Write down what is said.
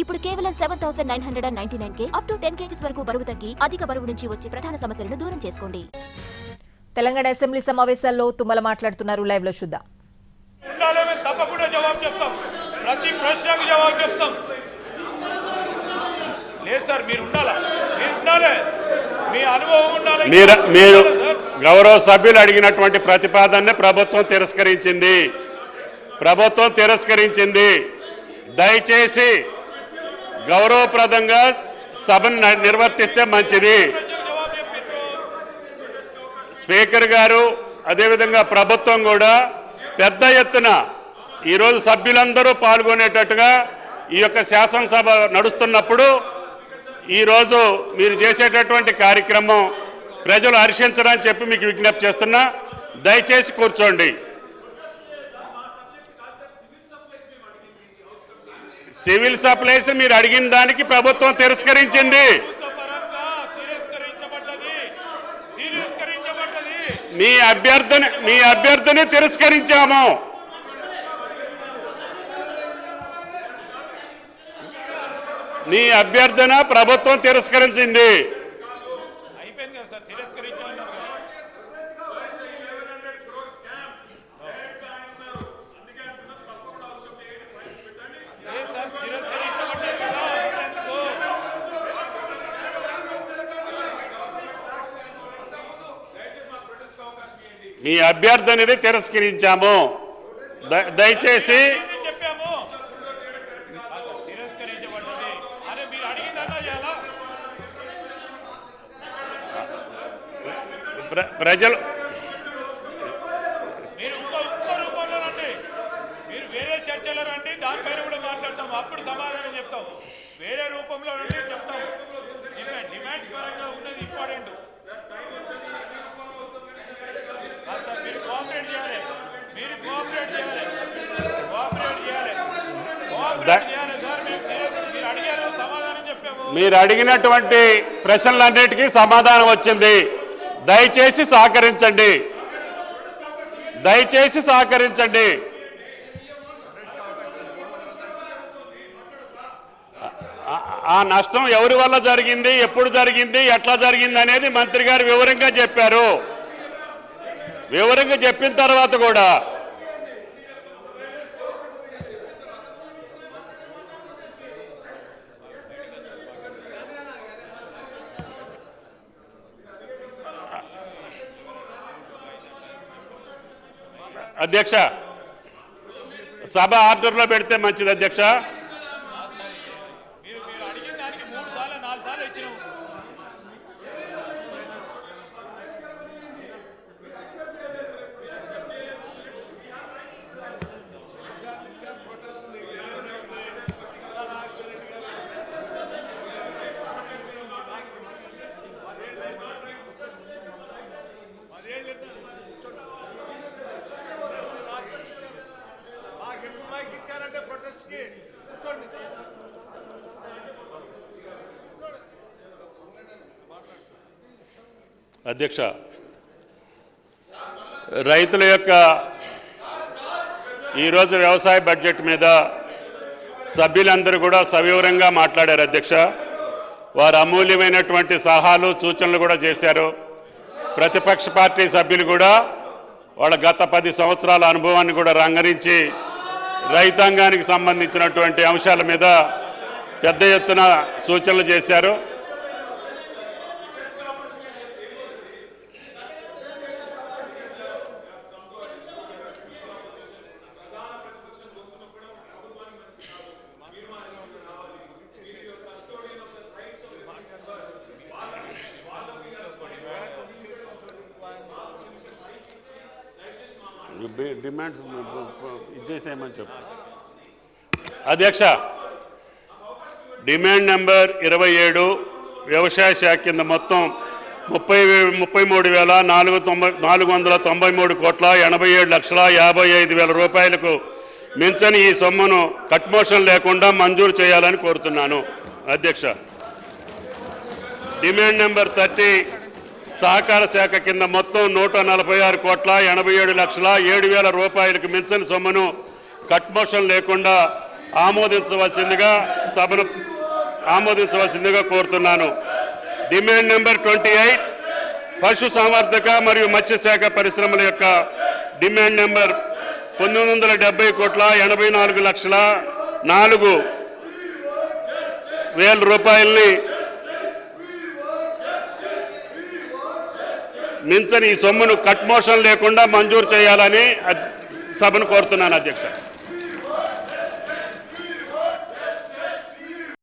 ఇప్పుడు కేవలం 7,999 up to 10 kgs వరకు బరువు తగ్గి అధిక బరువు నుంచి వచ్చే ప్రధాన సమస్యలను దూరం చేసుకోండి. తెలంగాణ అసెంబ్లీ సమావేశాల్లో తుమ్మల మాట్లాడుతున్నారు. లైవ్ లో చూద్దాం. తప్పకుండా జవాబు చెప్తాం, ప్రతి ప్రశ్నకు జవాబు చెప్తాం. లేదు సార్, మీరు ఉండాలి, మీ అనుభవం ఉండాలి. మీరు గౌరవ సభ్యులు అడిగినటువంటి ప్రతిపాదనని ప్రభుత్వం తిరస్కరించింది. దయచేసి గౌరవప్రదంగా సభను నిర్వర్తిస్తే మంచిది. స్పీకర్ గారు అదేవిధంగా ప్రభుత్వం కూడా పెద్ద ఎత్తున ఈరోజు సభ్యులందరూ పాల్గొనేటట్టుగా ఈ యొక్క శాసనసభ నడుస్తున్నప్పుడు ఈరోజు మీరు చేసేటటువంటి కార్యక్రమం ప్రజలు హర్షించరని చెప్పి మీకు విజ్ఞప్తి చేస్తున్నా. దయచేసి కూర్చోండి. సివిల్ సప్లైస్ మీరు అడిగిన దానికి ప్రభుత్వం తిరస్కరించింది. మీ అభ్యర్థన తిరస్కరించాము. నీ అభ్యర్థన ప్రభుత్వం తిరస్కరించింది. మీ అభ్యర్థనని తిరస్కరించాము. దయచేసి ప్రజలు మీరు ఇంకో రూపంలో రండి, మీరు వేరే చర్చలో రండి, దానిపైన కూడా మాట్లాడతాం, అప్పుడు సమాధానం చెప్తాం. వేరే రూపంలో రండి, చెప్తాం. డిమాండ్ పరంగా ఉన్నది ఇంపార్టెంట్. మీరు కోఆపరేట్ చేయాలి, మీరు అడిగారు, సమాధానం చెప్పాము. మీరు అడిగినటువంటి ప్రశ్నలన్నిటికీ సమాధానం వచ్చింది. దయచేసి సహకరించండి. ఆ నష్టం ఎవరి వల్ల జరిగింది, ఎప్పుడు జరిగింది, ఎట్లా జరిగింది అనేది మంత్రి గారు వివరంగా చెప్పారు. వివరంగా చెప్పిన తర్వాత కూడా అధ్యక్ష సభ ఆర్డర్లో పెడితే మంచిది. అధ్యక్ష అడిగిన దానికి 3 సార్లు 4 సార్లు ఇచ్చినాం. అధ్యక్ష, రైతుల యొక్క ఈరోజు వ్యవసాయ బడ్జెట్ మీద సభ్యులందరూ కూడా సవివరంగా మాట్లాడారు. అధ్యక్ష, వారు అమూల్యమైనటువంటి సలహాలు సూచనలు కూడా చేశారు. ప్రతిపక్ష పార్టీ సభ్యులు కూడా వాళ్ళ గత 10 సంవత్సరాల అనుభవాన్ని కూడా రంగరించి రైతాంగానికి సంబంధించినటువంటి అంశాల మీద పెద్ద ఎత్తున సూచనలు చేశారు. డిమాండ్ ఇచ్చేసేయమని చెప్పు. అధ్యక్ష, డిమాండ్ నెంబర్ 27 వ్యవసాయ శాఖ కింద మొత్తం 33,493,87,55,000 రూపాయలకు మించని ఈ సొమ్మును కట్మోషన్ లేకుండా మంజూరు చేయాలని కోరుతున్నాను. అధ్యక్ష, డిమాండ్ నెంబర్ 30 సహకార శాఖ కింద మొత్తం 146,87,07,000 రూపాయలకు మించని సొమ్మును కట్మోషన్ లేకుండా ఆమోదించవలసిందిగా కోరుతున్నాను. డిమాండ్ నెంబర్ 28 పశు సంవర్ధక మరియు మత్స్యశాఖ పరిశ్రమల యొక్క డిమాండ్ నెంబర్ 970,84,04,000 రూపాయలని మించని ఈ సొమ్మును కట్ మోషన్ లేకుండా మంజూరు చేయాలని సభను కోరుతున్నాను అధ్యక్ష.